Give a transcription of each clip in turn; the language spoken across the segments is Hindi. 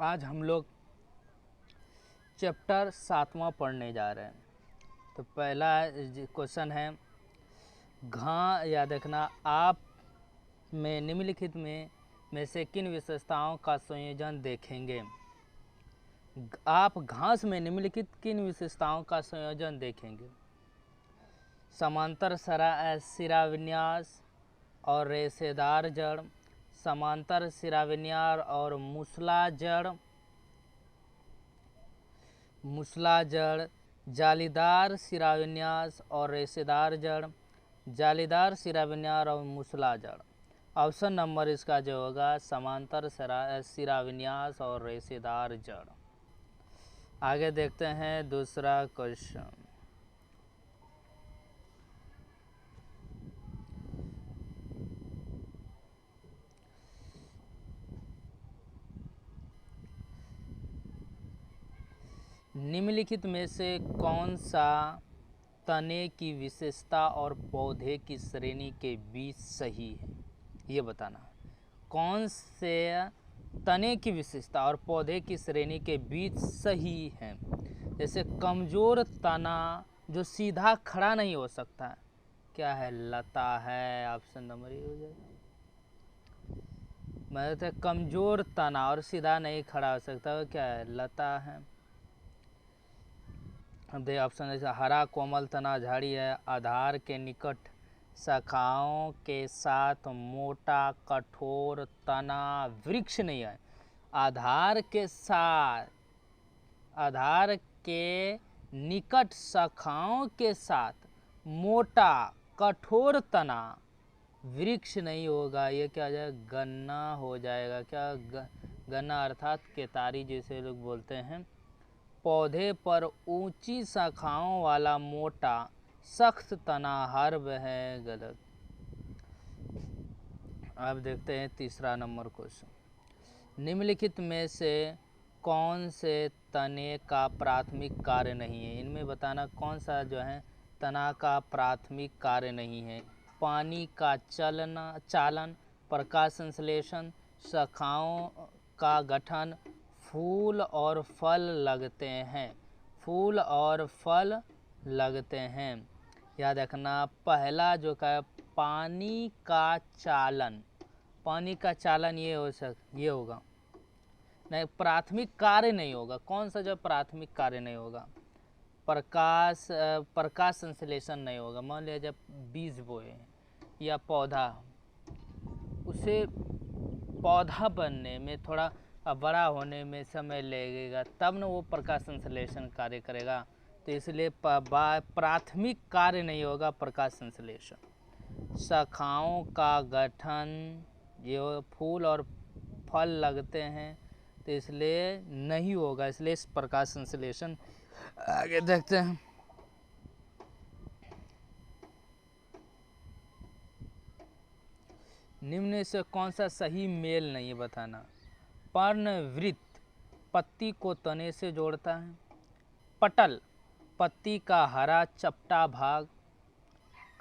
आज हम लोग चैप्टर 7वां पढ़ने जा रहे हैं। तो पहला क्वेश्चन है, घ याद रखना, आप में निम्नलिखित में से किन विशेषताओं का संयोजन देखेंगे। आप घास में निम्नलिखित किन विशेषताओं का संयोजन देखेंगे। समांतर शिराविन्यास और रेशेदार जड़, समांतर शिराविन्यास और मूसला जड़, जालीदार शिराविन्यास और रेशेदार जड़, जालीदार शिराविन्यास और मूसला जड़। ऑप्शन नंबर इसका जो होगा समांतर शिराविन्यास और रेशेदार जड़। आगे देखते हैं दूसरा क्वेश्चन। निम्नलिखित में से कौन सा तने की विशेषता और पौधे की श्रेणी के बीच सही है, ये बताना। कौन से तने की विशेषता और पौधे की श्रेणी के बीच सही है। जैसे कमजोर तना जो सीधा खड़ा नहीं हो सकता, क्या है, लता है। ऑप्शन नंबर ये हो जाएगा। मतलब कमजोर तना और सीधा नहीं खड़ा हो सकता, वो क्या है, लता है। दे ऑप्शन है हरा कोमल तना झाड़ी है, आधार के निकट शाखाओं के साथ मोटा कठोर तना वृक्ष नहीं है। आधार के निकट शाखाओं के साथ मोटा कठोर तना वृक्ष नहीं होगा। ये क्या हो जाएगा, गन्ना हो जाएगा। क्या गन्ना अर्थात केतारी जिसे लोग बोलते हैं। पौधे पर ऊंची शाखाओं वाला मोटा सख्त तना हर्ब है, गलत। अब देखते हैं तीसरा नंबर क्वेश्चन। निम्नलिखित में से कौन से तने का प्राथमिक कार्य नहीं है। इनमें बताना कौन सा जो है तना का प्राथमिक कार्य नहीं है। पानी का चालन, प्रकाश संश्लेषण, शाखाओं का गठन, फूल और फल लगते हैं। फूल और फल लगते हैं। याद रखना पहला जो का पानी का चालन, पानी का चालन ये होगा नहीं, प्राथमिक कार्य नहीं होगा। कौन सा जो प्राथमिक कार्य नहीं होगा, प्रकाश संश्लेषण नहीं होगा। मान लिया जब बीज बोए या पौधा, उसे पौधा बनने में थोड़ा बड़ा होने में समय लगेगा, तब न वो प्रकाश संश्लेषण कार्य करेगा। तो इसलिए प्राथमिक कार्य नहीं होगा प्रकाश संश्लेषण। शाखाओं का गठन, ये फूल और फल लगते हैं, तो इसलिए नहीं होगा, इसलिए इस प्रकाश संश्लेषण। आगे देखते हैं। निम्न से कौन सा सही मेल नहीं है, बताना। पर्णवृत्त पत्ती को तने से जोड़ता है। पटल पत्ती का हरा चपटा भाग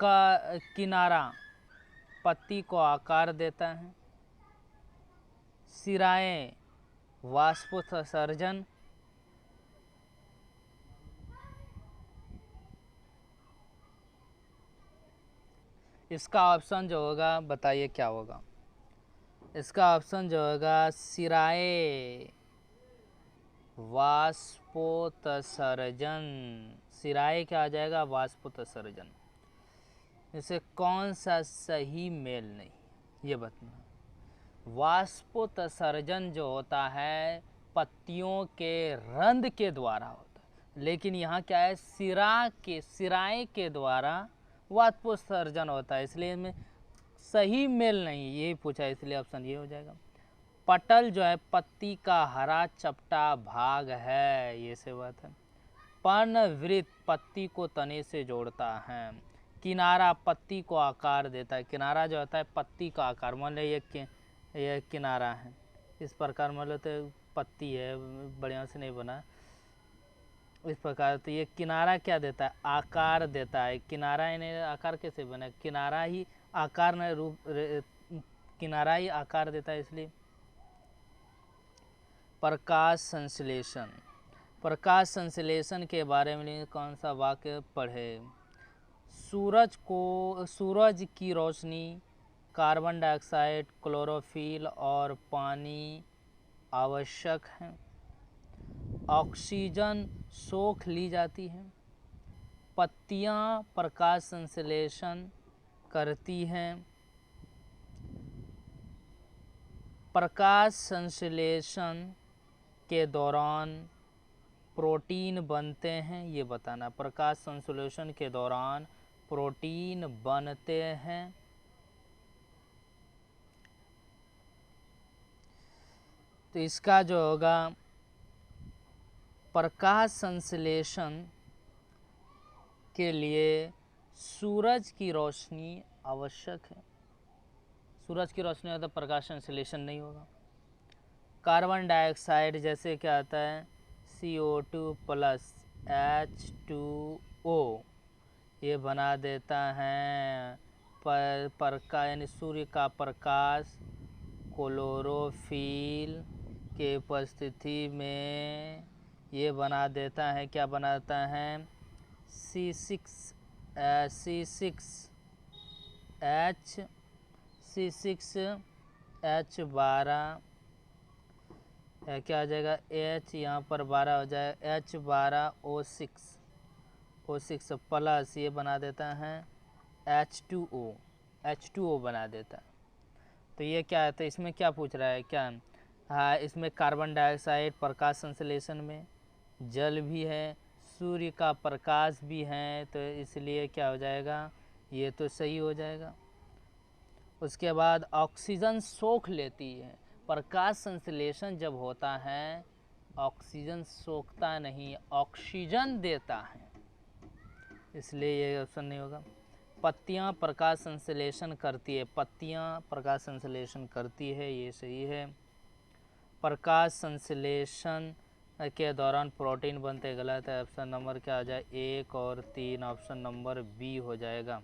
का किनारा पत्ती को आकार देता है। सिराएं वाष्पोत्सर्जन, इसका ऑप्शन जो होगा बताइए क्या होगा। इसका ऑप्शन जो होगा सिराए वाष्पोत्सर्जन। सिराए क्या आ जाएगा, वाष्पोत्सर्जन। इसे कौन सा सही मेल नहीं, ये बताना। वाष्पोत्सर्जन जो होता है पत्तियों के रंध्र के द्वारा होता है, लेकिन यहाँ क्या है, सिराए के द्वारा वाष्पोत्सर्जन होता है, इसलिए इसमें सही मेल नहीं, यही पूछा, इसलिए ऑप्शन ये हो जाएगा। पटल जो है पत्ती का हरा चपटा भाग है, ये से बात है। पर्णवृत्त पत्ती को तने से जोड़ता है। किनारा पत्ती को आकार देता है। किनारा जो होता है पत्ती का आकार, मान लो ये किनारा है, इस प्रकार मान लो तो पत्ती है, बढ़िया से नहीं बना इस प्रकार। तो ये किनारा क्या देता है, आकार देता है। किनारा इन्हें आकार कैसे बना, किनारा ही आकार न रूप, किनारा ही आकार देता है, इसलिए प्रकाश संश्लेषण। प्रकाश संश्लेषण के बारे में कौन सा वाक्य पढ़े? सूरज की रोशनी, कार्बन डाइऑक्साइड, क्लोरोफिल और पानी आवश्यक हैं। ऑक्सीजन सोख ली जाती है। पत्तियां प्रकाश संश्लेषण करती हैं। प्रकाश संश्लेषण के दौरान प्रोटीन बनते हैं, ये बताना। प्रकाश संश्लेषण के दौरान प्रोटीन बनते हैं। तो इसका जो होगा, प्रकाश संश्लेषण के लिए सूरज की रोशनी आवश्यक है। सूरज की रोशनी हो तो प्रकाश संश्लेषण नहीं होगा। कार्बन डाइऑक्साइड जैसे क्या आता है, CO2 प्लस H2O, ये बना देता है यानी सूर्य का प्रकाश क्लोरोफिल के उपस्थिति में ये बना देता है, क्या बनाता है, C6H12, क्या आ जाएगा, H यहाँ पर 12 हो जाए, H12O6 प्लस ये बना देता है H2O बना देता है। तो ये क्या है, तो इसमें क्या पूछ रहा है, क्या, हाँ, इसमें कार्बन डाइऑक्साइड प्रकाश संश्लेषण में, जल भी है, सूर्य का प्रकाश भी है, तो इसलिए क्या हो जाएगा, ये तो सही हो जाएगा। उसके बाद ऑक्सीजन सोख लेती है। प्रकाश संश्लेषण जब होता है, ऑक्सीजन सोखता नहीं, ऑक्सीजन देता है, इसलिए ये ऑप्शन नहीं होगा। पत्तियां प्रकाश संश्लेषण करती है, पत्तियां प्रकाश संश्लेषण करती है, ये सही है। प्रकाश संश्लेषण के दौरान प्रोटीन बनते, गलत है। ऑप्शन नंबर क्या आ जाए, 1 और 3, ऑप्शन नंबर बी हो जाएगा।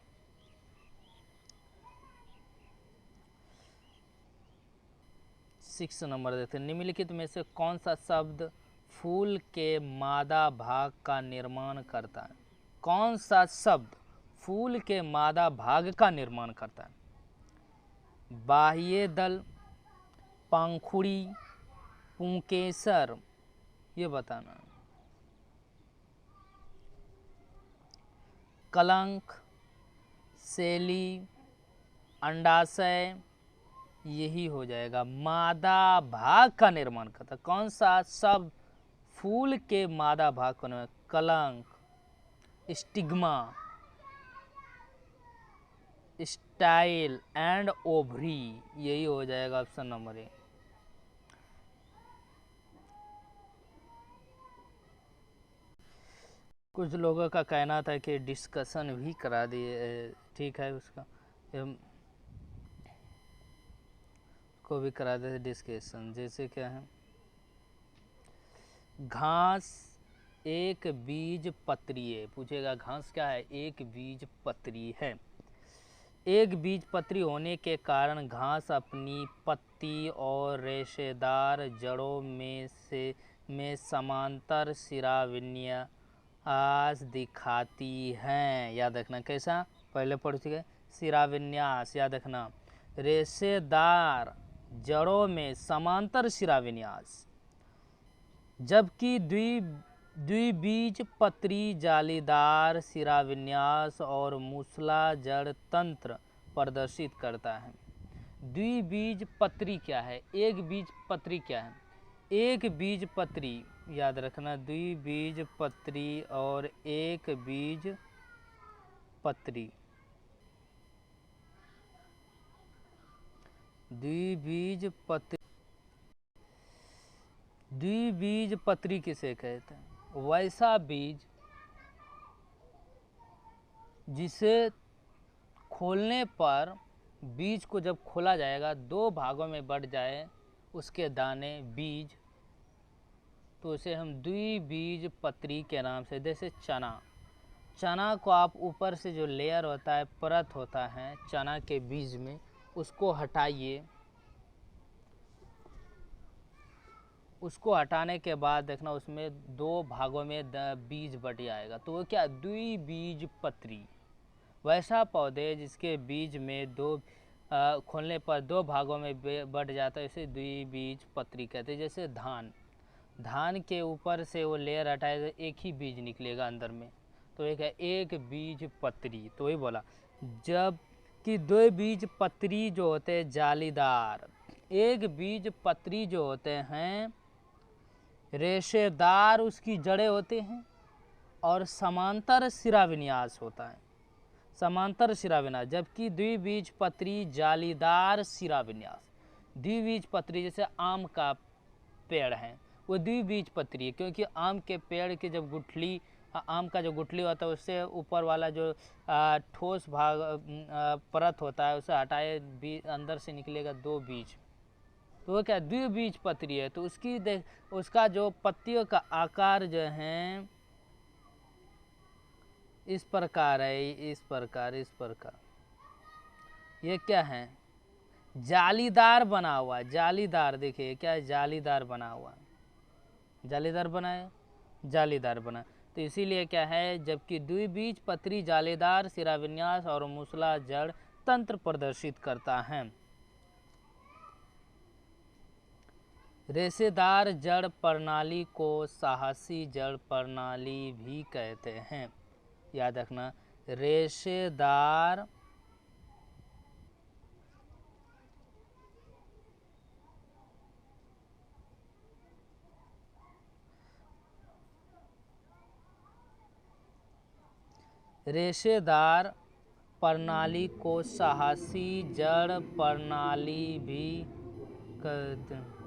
सिक्स नंबर देखते हैं, निम्नलिखित में से कौन सा शब्द फूल के मादा भाग का निर्माण करता है? कौन सा शब्द फूल के मादा भाग का निर्माण करता है? बाह्य दल, पंखुड़ी, पुंकेसर, ये बताना। कलंक, सेली, अंडाशय, यही हो जाएगा। मादा भाग का निर्माण करता, कौन सा शब्द फूल के मादा भाग को निर्माण? कलंक, स्टिग्मा, स्टाइल एंड ओवरी, यही हो जाएगा ऑप्शन नंबर ए। कुछ लोगों का कहना था कि डिस्कशन भी करा दिए, ठीक है, उसका को भी करा देते डिस्कशन। जैसे क्या है, घास एक बीज पत्री, पूछेगा घास क्या है, एक बीज पत्री है। एक बीज पत्री होने के कारण घास अपनी पत्ती और रेशेदार जड़ों में समांतर शिराविन्यास दिखाती हैं। याद रखना, कैसा, पहले पढ़ चुके, शिराविन्यास, याद रखना, रेशेदार जड़ों में समांतर शिराविन्यास, जबकि द्विबीज पत्री जालीदार शिराविन्यास और मूसला जड़ तंत्र प्रदर्शित करता है। द्विबीज पत्री क्या है, एक बीज पत्री क्या है? एक बीज पत्री, याद रखना, द्विबीज पत्री और एक बीज पत्री। द्विबीज पत्री किसे कहते हैं? वैसा बीज जिसे खोलने पर, बीज को जब खोला जाएगा, 2 भागों में बढ़ जाए उसके दाने, बीज, तो उसे हम द्विबीज पत्री के नाम से, जैसे चना को आप ऊपर से जो लेयर होता है, परत होता है चना के बीज में, उसको हटाइए, उसको हटाने के बाद देखना उसमें दो भागों में बीज बट जाएगा, तो वो क्या, द्विबीजपत्री। वैसा पौधे जिसके बीज में दो खोलने पर दो भागों में बट जाता है, इसे द्विबीजपत्री कहते हैं। जैसे धान के ऊपर से वो लेयर हटाए तो एक ही बीज निकलेगा अंदर में, तो एक है एक बीज पत्री। तो वही बोला, जब कि दो बीज पत्री जो होते हैं जालीदार, एक बीज पत्री जो होते हैं रेशेदार उसकी जड़ें होते हैं और समांतर शिरा विन्यास होता है, समांतर शिरा विन्यास। जबकि द्विबीजपत्री जालीदार शिरा विन्यास। द्विबीजपत्री जैसे आम का पेड़ है वो द्विबीजपत्री है, क्योंकि आम के पेड़ की जब गुठली, आम का जो गुठली होता है उससे ऊपर वाला जो ठोस भाग परत होता है उसे हटाए अंदर से निकलेगा दो बीज, तो वो क्या द्विबीजपत्री है। तो उसका जो पत्तियों का आकार जो है इस प्रकार है, इस प्रकार ये क्या है, जालीदार बना हुआ, जालीदार। देखिए क्या है, जालीदार बना हुआ, जालीदार बना है, जालीदार बना। तो इसीलिए क्या है, जबकि द्विबीजपत्री जालीदार शिराविन्यास और मूसला जड़ तंत्र प्रदर्शित करता है। रेशेदार जड़ प्रणाली को साहसी जड़ प्रणाली भी कहते हैं। याद रखना, रेशेदार रेशेदार प्रणाली को साहसी जड़ प्रणाली भी कहते हैं।